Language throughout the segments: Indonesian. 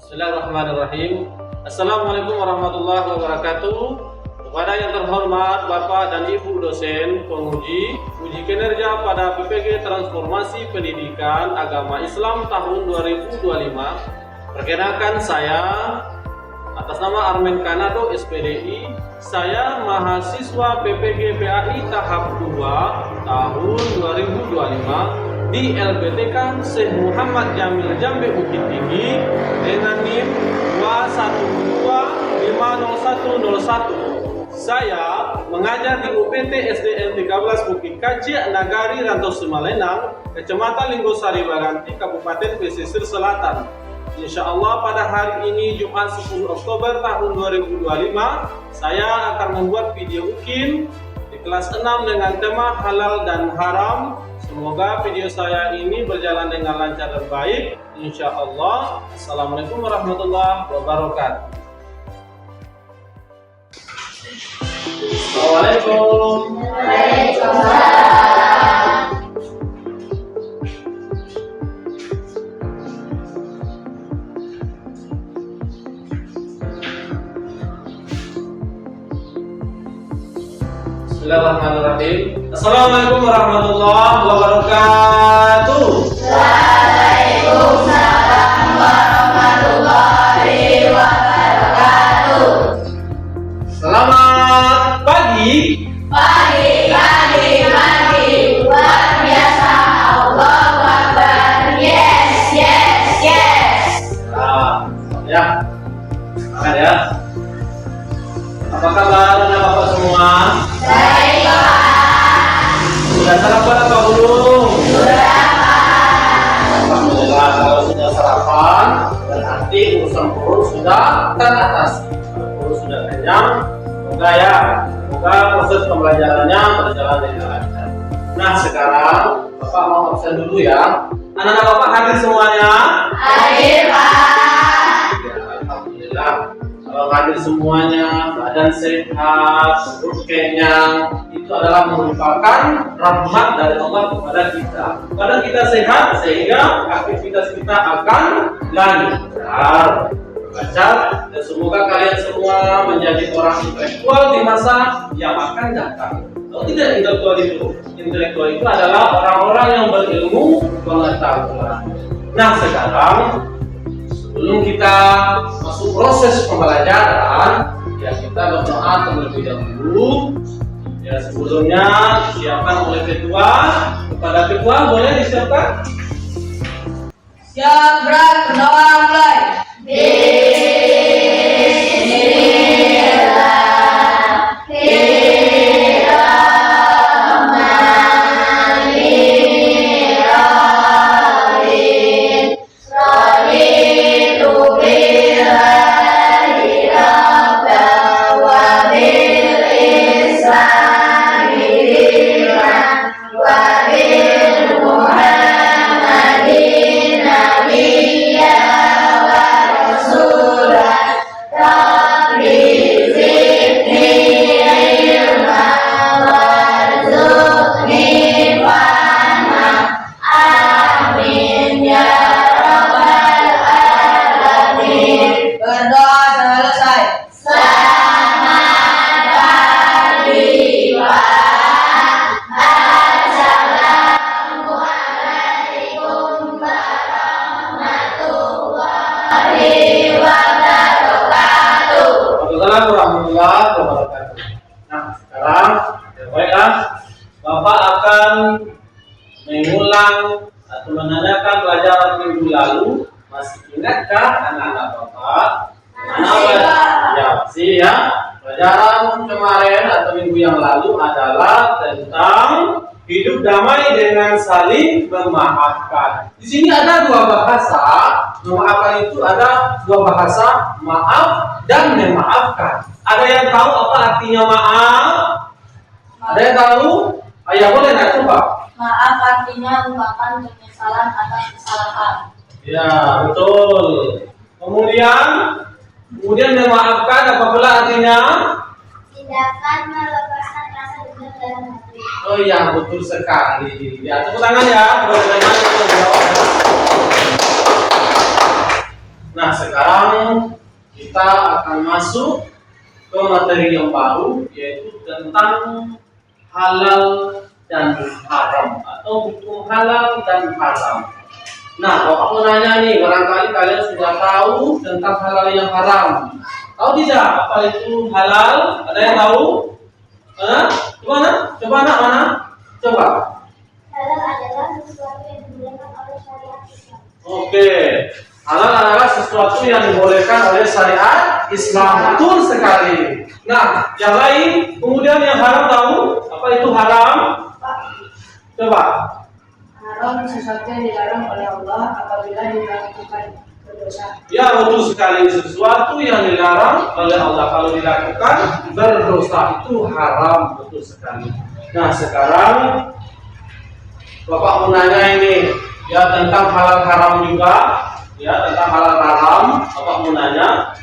Bismillahirrahmanirrahim. Assalamualaikum warahmatullahi wabarakatuh. Kepada yang terhormat Bapak dan Ibu dosen penguji uji kinerja pada PPG Transformasi Pendidikan Agama Islam tahun 2025. Perkenalkan saya atas nama Armen Kanado SPDI. Saya mahasiswa PPG PAI tahap 2 tahun 2025 di LPTK Syekh Muhammad Jamil Jambe Bukit Tinggi dengan NIM 212500101. Saya mengajar di UPT SDN 13 Bukit Kacik Nagari Rantau Simalenang, Kecamatan Linggosari Baranti, Kabupaten Pesisir Selatan. Insya Allah pada hari ini Jumat 10 Oktober tahun 2025 saya akan membuat video UKIM di kelas 6 dengan tema halal dan haram. Semoga video saya ini berjalan dengan lancar dan baik. Insya Allah. Assalamualaikum warahmatullahi wabarakatuh. Assalamualaikum. Bismillahirrahmanirrahim. Assalamualaikum warahmatullahi wabarakatuh. Waalaikumsalam warahmatullahi wabarakatuh. Selamat pagi. Pagi. Luar biasa. Allahu Akbar. Yes. Nah, ya. Semangat ya. Apa kabar anak-anak semua? Baik, Pak. Sudah sarapan apa belum? Sudah, Pak. Alhamdulillah kalau sudah sarapan berarti urusan perut sudah teratasi. Perut sudah kenyang. Semoga proses pembelajarannya berjalan dengan lancar. Nah sekarang Bapak mau absen dulu ya. Anak-anak Bapak hadir semuanya? Hadir, Pak. Ya, alhamdulillah. Kalau hadir semuanya, badan sehat, perut kenyang, itu adalah merupakan rahmat dari Allah kepada kita. Badan kita sehat sehingga aktivitas kita akan lancar, dan semoga kalian semua menjadi orang intelektual di masa yang akan datang. Kalau tidak intelektual itu adalah orang-orang yang berilmu pengetahuan. Nah sekarang sebelum kita masuk proses pembelajaran, ya kita berdoa terlebih dahulu. Ya sebelumnya disiapkan oleh ketua. Kepada ketua boleh disiapkan? Siap, berat, berdoa mulai. Nah sekarang baiklah Bapak akan mengulang atau menanyakan pelajaran minggu lalu. Masih ingatkah anak-anak Bapak? Masih ya. Pelajaran kemarin atau minggu yang lalu adalah tentang hidup damai dengan saling memaafkan. Di sini ada dua bahasa. Memaafkan itu ada dua bahasa, maaf dan memaafkan. Ada yang tahu apa artinya maaf? Ada yang tahu? Ayah boleh nggak coba? Maaf artinya melupakan penyesalan atas kesalahan. Ya betul. Kemudian memaafkan apa pula artinya? Tindakan melepaskan rasa dendam dalam hati. Oh iya betul sekali. Ya tepuk tangan ya. Nah sekarang kita akan masuk ke materi yang baru, yaitu tentang halal dan haram atau hukum halal dan haram. Nah, Bapak mau nanya nih, barangkali kalian sudah tahu tentang halal yang haram. Tahu tidak apa itu halal? Ada yang tahu? Coba mana? Coba. Halal adalah sesuatu yang dibolehkan oleh syariat Islam. Oke. Halal adalah sesuatu yang dibolehkan oleh syariat Islam. Betul sekali. Nah, yang lain, kemudian yang haram tahu? Apa itu haram? Coba. Haram sesuatu yang dilarang oleh Allah apabila dilakukan berdosa. Ya, betul sekali. Sesuatu yang dilarang oleh Allah kalau dilakukan berdosa itu haram. Betul sekali. Nah, sekarang Bapak mau nanya ini ya tentang halal haram juga. Ya, tentang halal haram, Bapak mau nanya.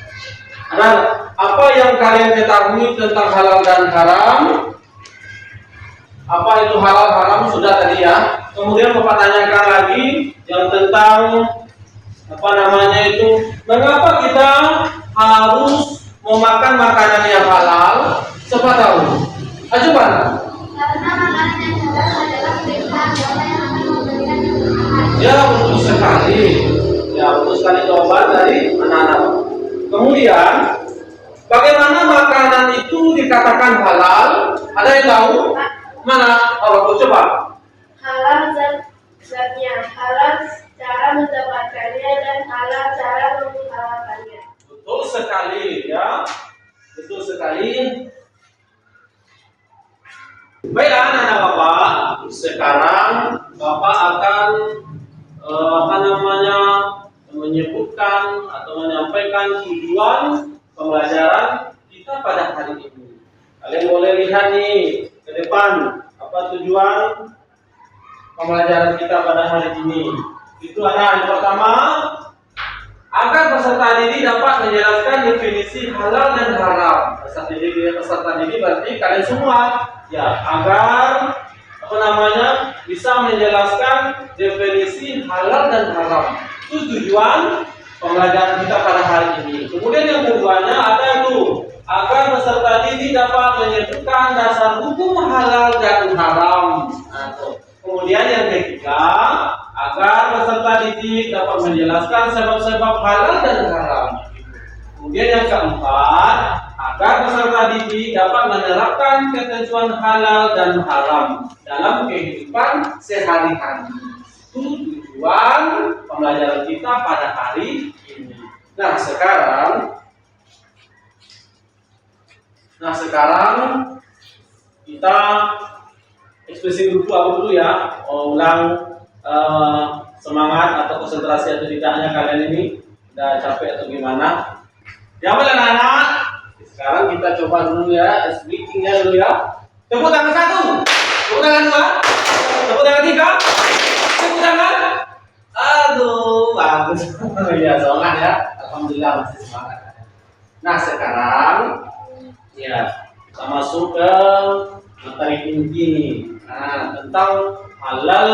Nah, apa yang kalian ketahui tentang halal dan haram? Apa itu halal haram sudah tadi ya. Kemudian Bapak tanyakan lagi yang tentang apa namanya itu, mengapa kita harus memakan makanan yang halal? Siapa tahu? Coba. Karena makanan yang halal adalah perintah agama yang akan memberikan keberkahan. Ya, betul sekali. Ya, betul sekali jawaban dari anak-anak. Kemudian, bagaimana makanan itu dikatakan halal? Ada yang tahu? Mana? Oh, coba. Halal zatnya, halal cara mendapatkannya, dan halal cara menghalalkannya. Betul sekali, ya. Betul sekali. Baiklah, anak-anak Bapak. Sekarang Bapak akan menyebutkan atau menyampaikan tujuan pembelajaran kita pada hari ini. Kalian boleh lihat nih ke depan apa tujuan pembelajaran kita pada hari ini. Itu adalah yang pertama, agar peserta didik dapat menjelaskan definisi halal dan haram. Peserta didik berarti kalian semua, ya, agar bisa menjelaskan definisi halal dan haram. Itu tujuan pembelajaran kita pada hari ini. Kemudian yang keduanya ada itu, agar peserta didik dapat menyebutkan dasar hukum halal dan haram. Kemudian yang ketiga, agar peserta didik dapat menjelaskan sebab-sebab halal dan haram. Kemudian yang keempat, agar peserta didik dapat menerapkan ketentuan halal dan haram dalam kehidupan sehari-hari. Itu tujuan pembelajaran kita pada hari ini. Nah, sekarang kita ekspresi dulu ya, ulang semangat atau konsentrasi atau tidaknya kalian ini udah capek atau gimana? Ya, anak-anak. Sekarang kita coba dulu ya, speakingnya dulu ya. Tepuk tangan 1, tepuk tangan 2, tepuk tangan 3, tepuk tangan. Aduh, bagus. Ya, semangat ya. Alhamdulillah masih semangat. Nah, sekarang ya kita masuk ke materi inti nih. Nah, tentang halal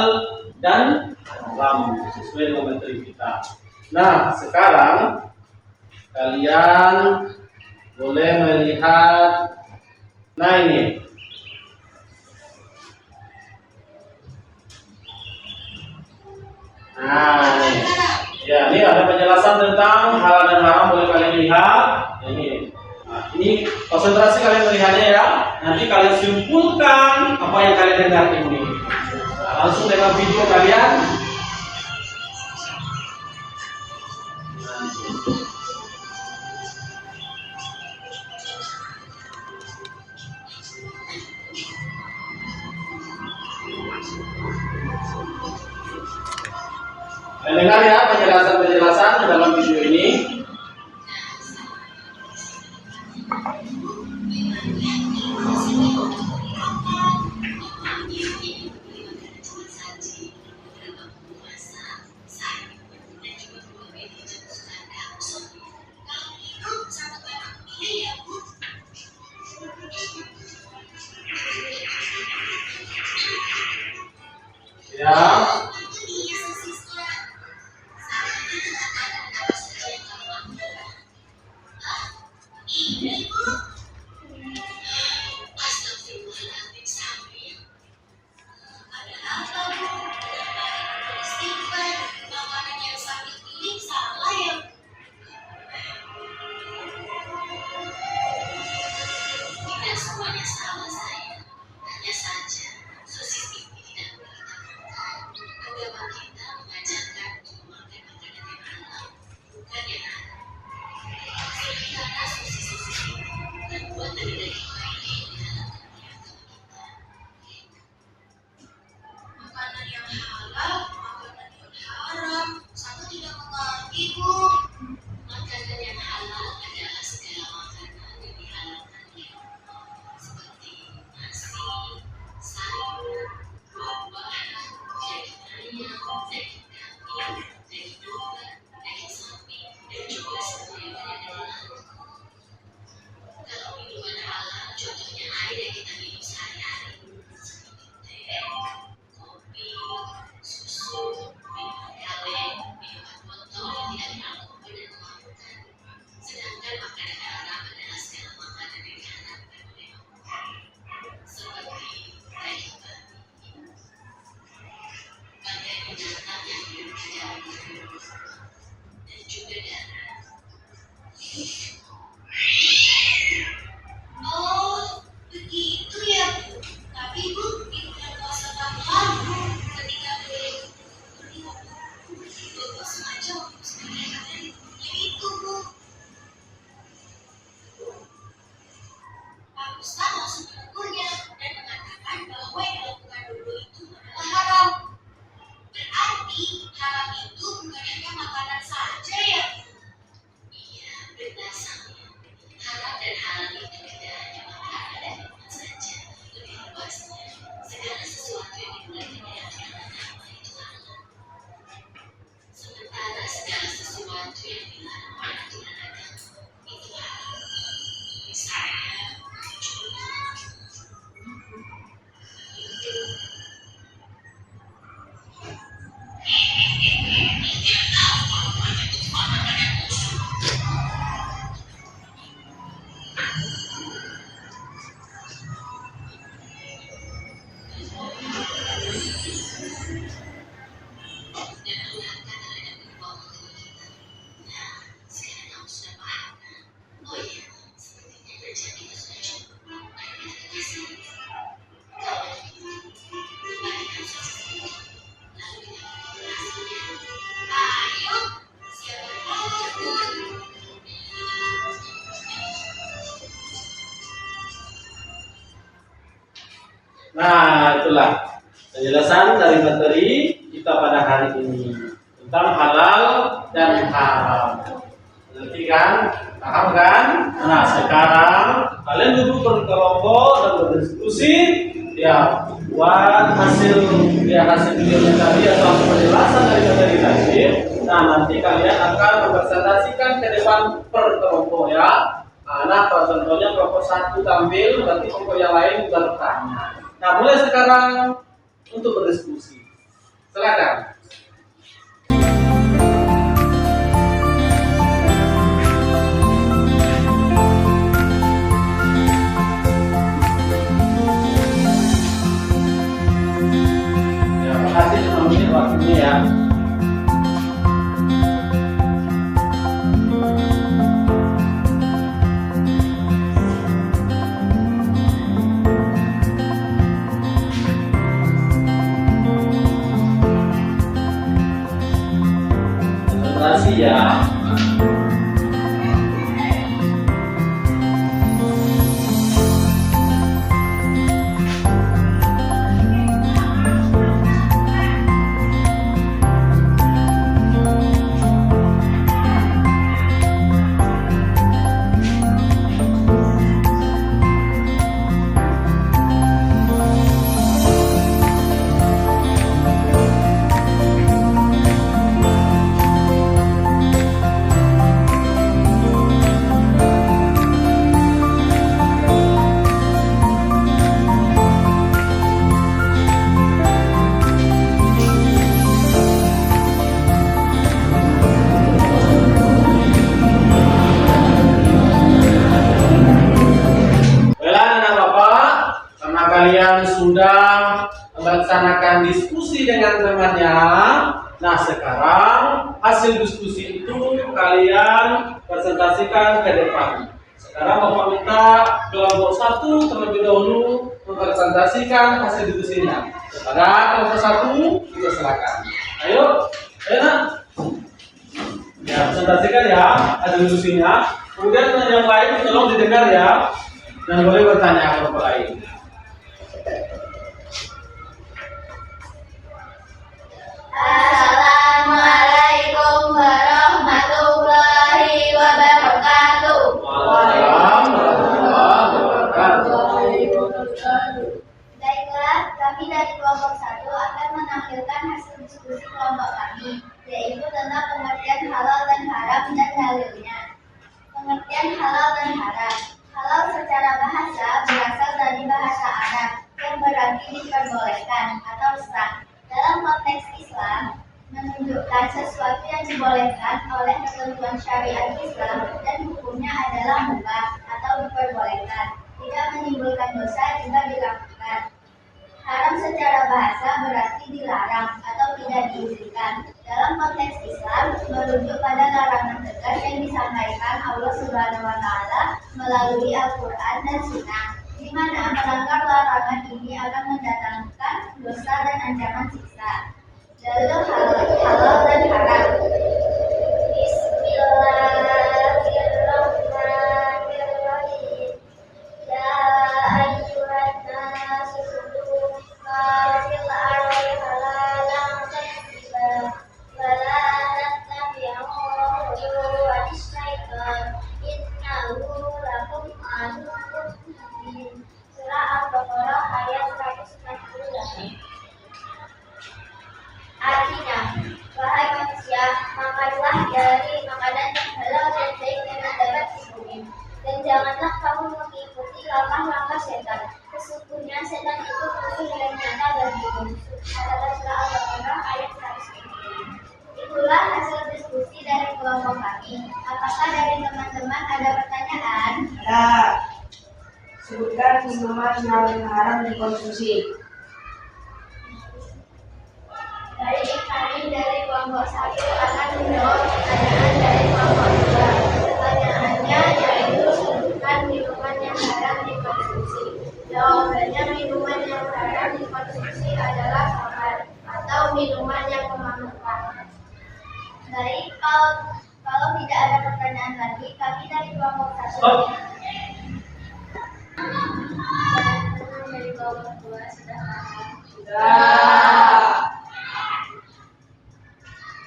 dan haram sesuai dengan materi kita. Nah, sekarang kalian boleh melihat. Nah, ini. Nah, ini. Ya, ini ada penjelasan tentang halal dan haram, boleh kalian lihat. Ini. Nah, ini konsentrasi kalian melihatnya ya. Nanti kalian simpulkan apa yang kalian dengar ini. Nah, langsung dengan video kalian. Dengar ya penjelasan dalam video ini. Ya. juga darah. Oh, begitu ya, Bu. Tapi Bu, di bulan puasa tahun lalu, ketika beliau Bapak sengaja untuk menanyakan itu, Bu. Pak Ustaz langsung menegurnya dan mengatakan bahwa yang dilakukan dulu itu adalah haram. Berarti haram itu bukan hanya makanan saja ya? Iya, benar Samia. Haram dan halal itu tidak hanya makanan dan minuman saja. Lebih luasnya, segala sesuatu yang dimulai dengan nama itu halal. Sementara segala sesuatu yang dilarang oleh aturan agama itu haram. Misalnya, Nah, itulah penjelasan dari materi kita pada hari ini tentang halal dan haram. Ngerti kan? Paham kan? Nah, sekarang kalian duduk berkelompok dan berdiskusi ya buat hasil videonya tadi atau penjelasan dari materi tadi. Nah, nanti kalian akan mempresentasikan ke depan per kelompok ya. Nah, contohnya kelompok 1 tampil, berarti kelompok yang lain bertanya. Nah, mulai sekarang untuk berdiskusi. Silakan. Ya, makasih teman menit waktunya ya. Ya. Kalian sudah melaksanakan diskusi dengan temannya. Nah, sekarang hasil diskusi itu kalian presentasikan ke depan. Sekarang Bapak minta kelompok 1 terlebih dahulu mempresentasikan hasil diskusinya. Kepada kelompok 1 kita silakan. Ayo nak. Ya, presentasikan ya hasil diskusinya. Kemudian yang lain tolong didengar ya. Dan boleh bertanya kelompok lain. Assalamualaikum warahmatullahi wabarakatuh. Baiklah, kami dari kelompok 1 akan menampilkan hasil diskusi kelompok kami, yaitu tentang pengertian halal dan haram dan dalilnya. Pengertian halal dan haram. Halal secara bahasa berasal dari bahasa Arab yang berarti diperbolehkan atau sah. Dalam konteks Islam, menunjukkan sesuatu yang dibolehkan oleh ketentuan syariat Islam dan hukumnya adalah mubah atau diperbolehkan, tidak menimbulkan dosa jika dilakukan. Haram secara bahasa berarti dilarang atau tidak diizinkan. Dalam konteks Islam, merujuk pada larangan tegas yang disampaikan Allah Subhanahu wa Ta'ala melalui Al-Quran dan Sunnah, di mana melanggar larangan ini akan mendatangkan dosa dan ancaman siksa. Jalur halal dan haram. Bismillahirrahmanirrahim. Ya ayyuhan nasu kulu fil ardi halalan thayyiban wa la tattabi'u khutuwati syaitan innahu lakum aduwwun mubin. Surah Al-Baqarah ayat 168. Artinya, wahai manusia, makanlah dari makanan yang halal dan baik yang dapat dibumi, dan janganlah kamu mengikuti langkah-langkah setan. Sesungguhnya setan itu musuh yang nyata bagimu. Kata surah Al-Baqarah ayat 109. Itulah hasil diskusi dari kelompok kami. Apakah dari teman-teman ada pertanyaan? Ada. Sebutkan minuman yang haram dikonsumsi. Baik, kami dari kelompok 1 akan menjawab pertanyaan dari kelompok 2. Pertanyaannya yaitu sebutkan minuman yang haram dikonsumsi. Jawabannya, minuman yang haram dikonsumsi adalah khamar atau minuman yang memabukkan. Baik, kalau tidak ada pertanyaan lagi, kami dari kelompok 1 dari kelompok 2 sudah paham. Sudah.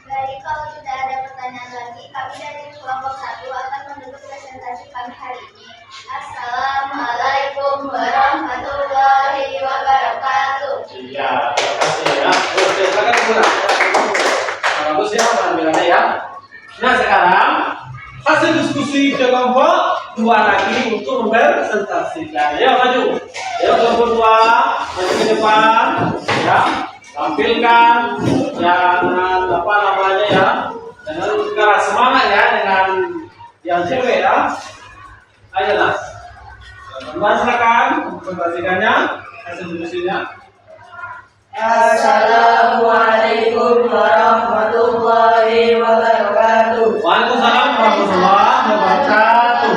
Baik, kalau tidak ada pertanyaan lagi, kami dari kelompok 1 akan menutup presentasi kami hari ini. Assalamualaikum warahmatullahi wabarakatuh. Iya, terima kasih ya. Oke, silakan mulai. Bagus ya penampilannya ya. Nah sekarang hasil diskusi kelompok 2 lagi untuk mempresentasikan. Ayo maju. Ayo kelompok 2 maju ke depan ya. Tampilkan jangan apa namanya ya, dengan keras semangat ya dengan yang cewek ya. Ayo Nas, teman-teman silakan presentasikannya hasil diskusinya. Assalamualaikum warahmatullahi wabarakatuh. Waalaikumsalam warahmatullahi wabarakatuh.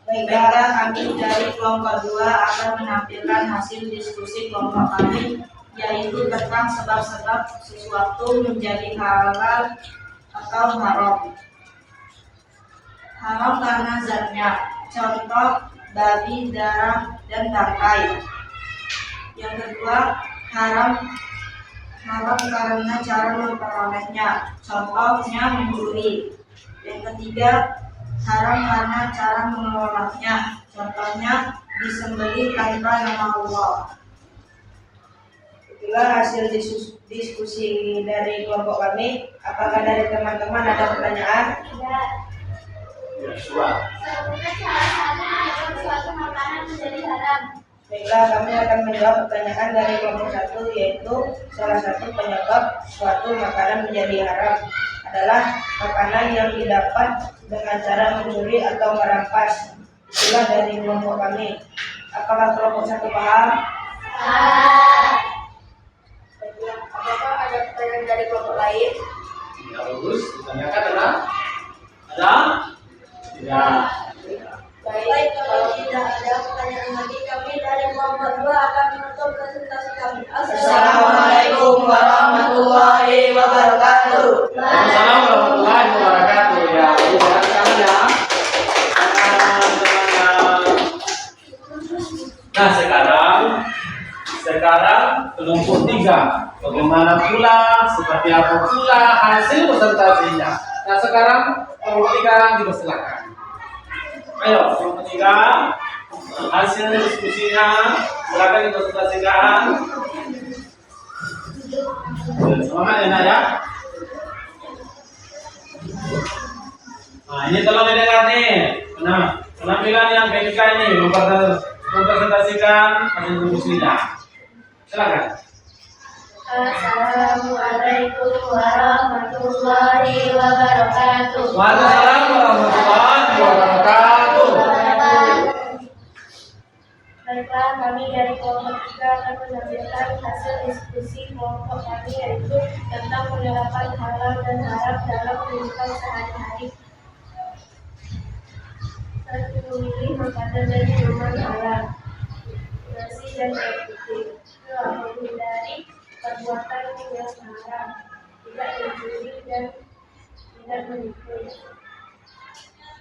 Baiklah, kami dari kelompok 2 akan menampilkan hasil diskusi kelompok kami, yaitu tentang sebab-sebab sesuatu menjadi halal atau haram. Haram karena zatnya, contoh babi, darah, dan tangkai. Yang kedua, haram karena cara memperolehnya, contohnya mencuri. Yang ketiga, haram karena cara mengelolanya, contohnya disembelih tanpa nama Allah. Itulah hasil diskusi dari kelompok kami. Apakah dari teman-teman ada pertanyaan? Ya, Ya, sudah. sebutkan salah satu penyebab suatu makanan menjadi haram. Baiklah, kami akan menjawab pertanyaan dari kelompok 1, yaitu salah satu penyebab suatu makanan menjadi haram adalah makanan yang didapat dengan cara mencuri atau merampas. Itulah dari kelompok kami. Apakah kelompok 1 paham? Baiklah, apakah ada pertanyaan dari kelompok lain? Ya bagus, ditanyakan ada? Tidak. Baik, kalau tidak ada pertanyaan lagi, kami dari kelompok 2 akan menutup presentasi kami. Assalamualaikum warahmatullahi wabarakatuh. Waalaikumsalam warahmatullahi wabarakatuh. Ya, silakan sekarang ya. Nah sekarang kelompok 3. Bagaimana pula, seperti apa pula hasil presentasinya. Nah sekarang kelompok 3 dipersilakan. Ayo kelompok 3 hasil diskusinya silakan dipresentasikan. Semangat ya Nak ya. Nah ini tolong didengar nih. Nah penampilan yang BK ini mempresentasikan hasil diskusinya. Silakan. Assalamualaikum warahmatullahi wabarakatuh. Waalaikumsalam warahmatullahi wabarakatuh. Baik, Baiklah, kami dari kelompok 3 akan menampilkan hasil diskusi kelompok kami, yaitu tentang penerapan halal dan haram dalam kehidupan sehari-hari. 1. Memilih makanan dan minuman halal, nasi dan air putih. 2. Menghindari perbuatan yang haram, tidak mencuri dan tidak menipu.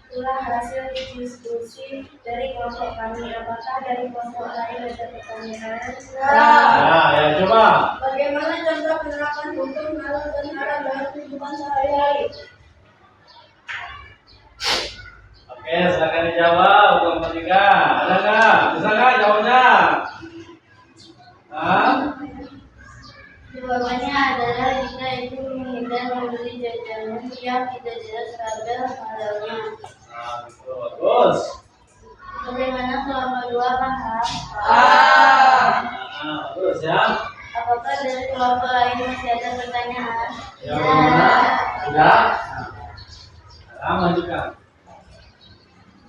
Itulah hasil diskusi dari kelompok kami. Apakah dari kelompok lain ada pertanyaan? Ya, coba. Bagaimana contoh penerapan hukum halal dan haram dalam kehidupan sehari-hari? Oke, silakan dijawab. Kelompok 3. Ada nggak? Bisa nggak jawabnya? Hah? Jawabannya adalah jika itu menghindar membeli jajanan yang tidak jelas label halalnya. Nah, bagus. Bagaimana kelompok 2 paham? Bagus ya. Apakah dari kelompok lain masih ada pertanyaan? Ya, bagaimana? Sudah? Nah, lanjutkan.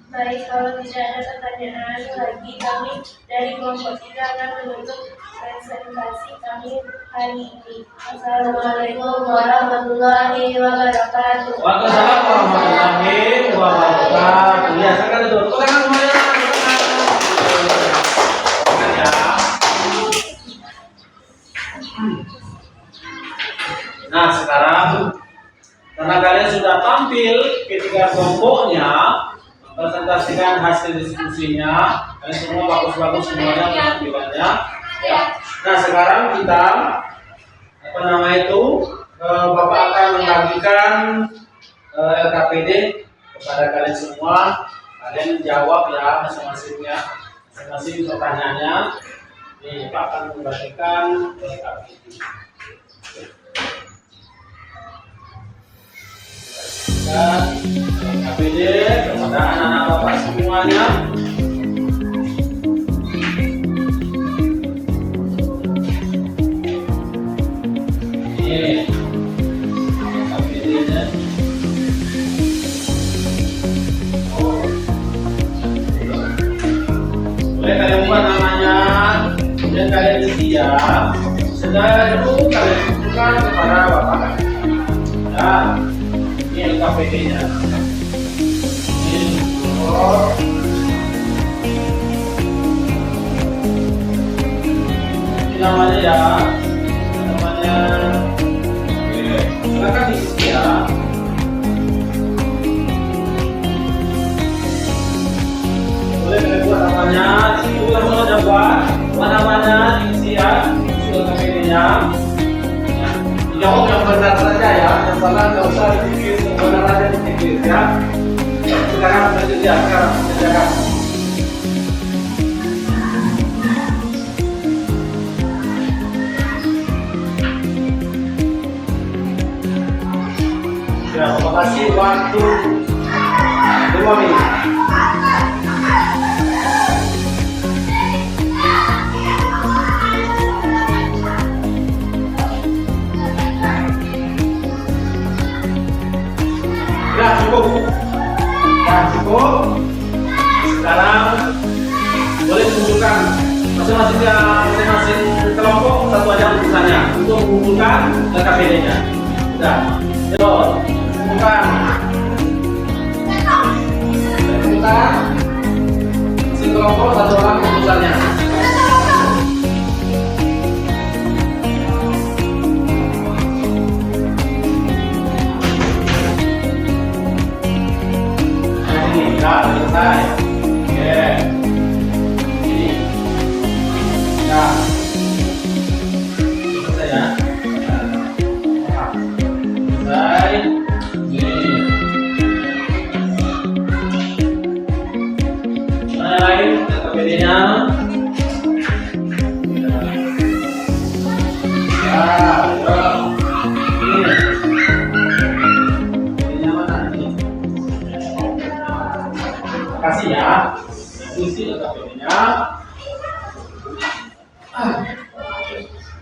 Baik, kalau tidak ada pertanyaan lagi, kami dari kelompok 3 akan menutup presentasi kami hari ini. Assalamualaikum warahmatullahi wabarakatuh. Waalaikumsalam warahmatullahi wabarakatuh. Ya, silakan duduk. Tepuk tangan semuanya. Silakan ya. Nah, sekarang karena kalian sudah tampil ketiga kelompoknya, presentasikan hasil diskusinya, kalian semua bagus-bagus semuanya penampilannya. Ya. Nah, sekarang kita Bapak akan membagikan LKPD kepada kalian semua. Kalian jawab ya masing-masingnya, masing-masing pertanyaannya. Nih, Pak akan membagikan LKPD. Dan LKPD kepada anak-anak Bapak semuanya. Ini LKPD-nya. Boleh kalian buat namanya, kemudian kalian isi ya. Setelah itu kalian tunjukkan kepada Bapak. Ya. Ini LKPD-nya. Ini namanya ya. Namanya. Oke. Silakan diisi ya. Boleh kalian buat namanya. Di sini ulang udah buat. Buat namanya diisi ya. Isi LKPD-nya. Jawab yang benar saja ya, yang salah nggak usah dipikir, yang benar aja dipikir ya. Sekarang bekerja, sekarang kerjakan. Ya, terima kasih waktu 2 menit. Ya cukup. Sekarang boleh tunjukkan masing-masing kelompok satu aja tulisannya untuk mengumpulkan LKPD-nya. Sudah. Yuk, kumpulkan. Masing kelompok satu orang tulisannya. Ya, selesai. Oke. Ini. Ya. Selesai ya. Selesai. Ini. Mana yang lain? LKPD-nya. Ya, ini. Ini mana ini? Kasih ya, isi LKPD-nya.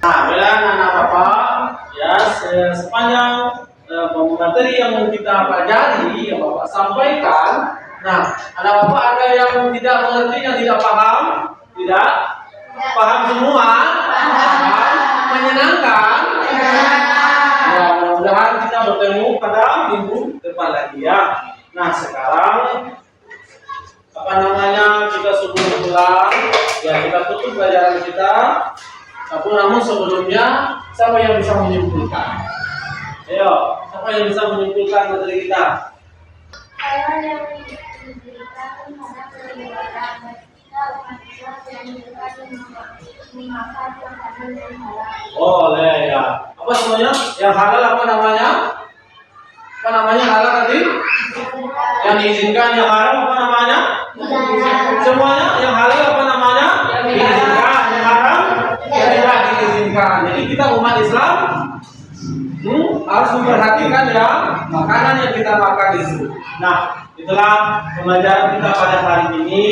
Nah, bilang anak Bapak, ya sepanjang materi yang kita pelajari, yang Bapak sampaikan. Nah, anak Bapak ada yang tidak mengerti, yang tidak paham, Tidak? Paham semua? Paham? Menyenangkan? Ya, mudah-mudahan kita bertemu pada minggu depan lagi ya. Nah, sekarang kita sebelum pulang ya kita tutup pelajaran kita. Namun sebelumnya siapa yang bisa menyimpulkan? Ayo, siapa yang bisa menyimpulkan materi kita? Hal yang diberikan terhadap negara kita umat Islam yang memakan makanan yang halal. Boleh ya. Apa semuanya? Yang halal apa namanya? Apa namanya halal tadi? Yang diizinkan. Yang haram apa namanya? Semuanya yang halal apa namanya? Diizinkan. Yang haram tidak diizinkan. Jadi kita umat Islam harus memperhatikan ya makanan yang kita makan itu. Nah, itulah pembelajaran kita pada hari ini.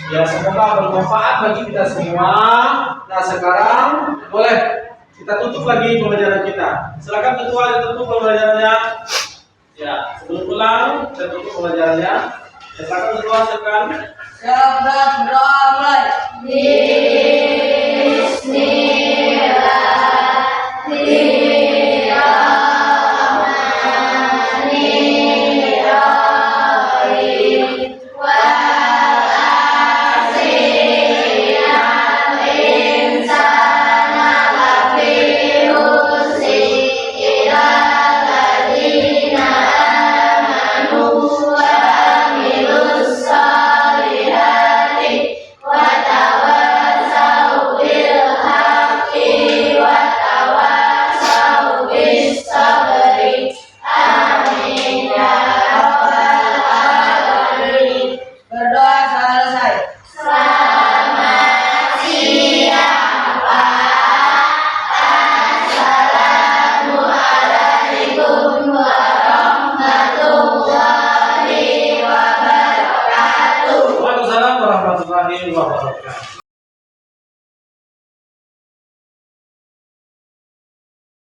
Ya, semoga bermanfaat bagi kita semua. Nah, sekarang boleh kita tutup lagi pembelajaran kita. Silakan ketua ditutup pembelajarannya. Ya, sebelum pulang kita tutup pembelajarannya. Ya, silakan ketua silakan. Selamat beramal. Berdoa selesai. Waalaikumsalam warahmatullahi wabarakatuh.